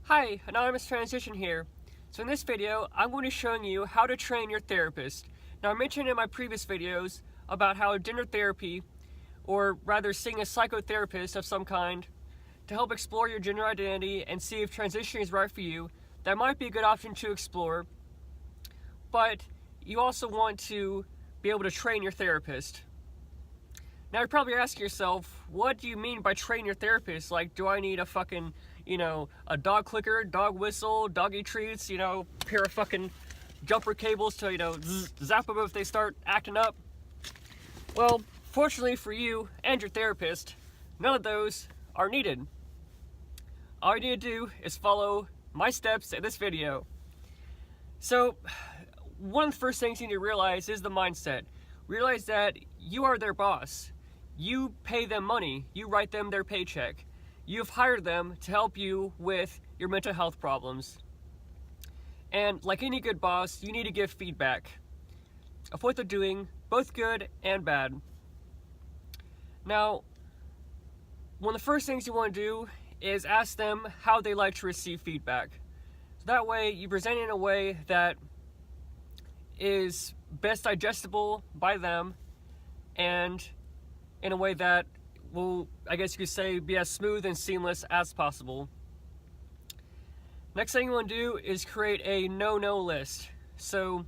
Hi, Anonymous Transition here. So in this video, I'm going to be showing you how to train your therapist. Now I mentioned in my previous videos about how gender therapy, or rather seeing a psychotherapist of some kind, to help explore your gender identity and see if transitioning is right for you, that might be a good option to explore. But you also want to be able to train your therapist. Now you're probably asking yourself, what do you mean by train your therapist? Like, do I need a fucking, a dog clicker, dog whistle, doggy treats, pair of fucking jumper cables to, zap them if they start acting up? Well, fortunately for you and your therapist, none of those are needed. All you need to do is follow my steps in this video. So, one of the first things you need to realize is the mindset. Realize that you are their boss. You pay them money. You write them their paycheck. You've hired them to help you with your mental health problems. And like any good boss, you need to give feedback of what they're doing, both good and bad. Now, one of the first things you want to do is ask them how they like to receive feedback. So that way, you present it in a way that is best digestible by them and in a way that will, I guess you could say, be as smooth and seamless as possible. Next thing you want to do is create a no-no list. So,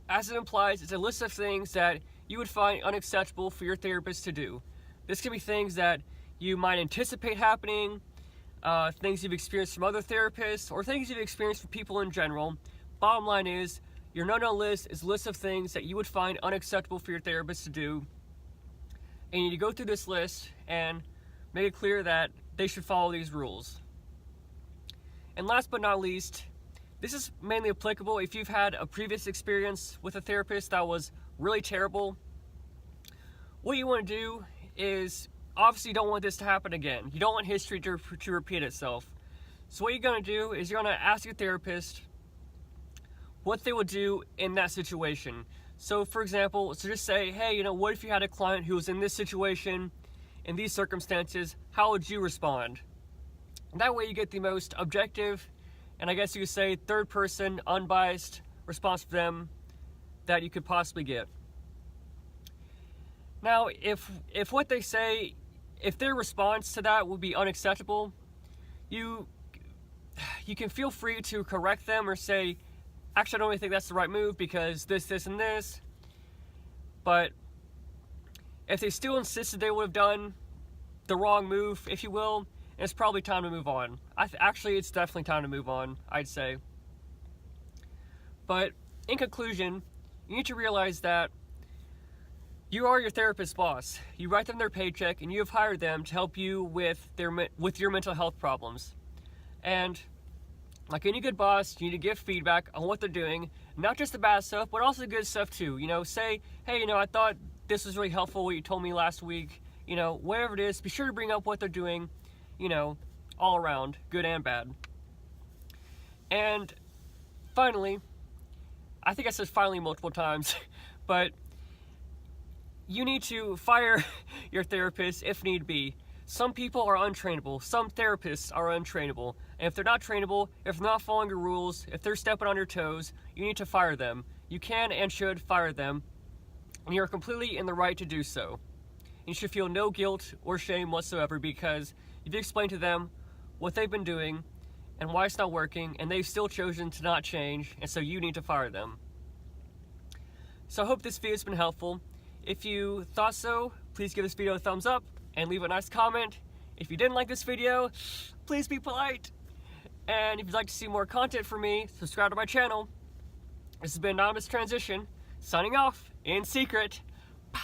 as it implies, it's a list of things that you would find unacceptable for your therapist to do. This can be things that you might anticipate happening, things you've experienced from other therapists, or things you've experienced from people in general. Bottom line is, your no-no list is a list of things that you would find unacceptable for your therapist to do. And you need to go through this list and make it clear that they should follow these rules. And last but not least, this is mainly applicable if you've had a previous experience with a therapist that was really terrible. What you want to do is, obviously you don't want this to happen again. You don't want history to repeat itself. So what you're going to do is you're going to ask your therapist what they would do in that situation. So for example, just say, hey, what if you had a client who was in this situation, in these circumstances, how would you respond? And that way you get the most objective, and I guess you could say third person, unbiased response from them that you could possibly get. Now, if what they say, if their response to that would be unacceptable, you can feel free to correct them or say, actually, I don't really think that's the right move because this, and this. But if they still insisted they would have done the wrong move, if you will, it's probably time to move on. Actually, it's definitely time to move on, I'd say. But in conclusion, you need to realize that you are your therapist's boss. You write them their paycheck, and you have hired them to help you with your mental health problems. And like any good boss, you need to give feedback on what they're doing, not just the bad stuff, but also the good stuff too. Say, hey, I thought this was really helpful, what you told me last week. Whatever it is, be sure to bring up what they're doing, all around, good and bad. And finally, I think I said finally multiple times, but you need to fire your therapist if need be. Some people are untrainable. Some therapists are untrainable. And if they're not trainable, if they're not following your rules, if they're stepping on your toes, you need to fire them. You can and should fire them, and you're completely in the right to do so. You should feel no guilt or shame whatsoever because you've explained to them what they've been doing and why it's not working, and they've still chosen to not change, and so you need to fire them. So I hope this video has been helpful. If you thought so, please give this video a thumbs up and leave a nice comment. If you didn't like this video, please be polite. And if you'd like to see more content from me, subscribe to my channel. This has been Anonymous Transition, signing off in secret. Bye.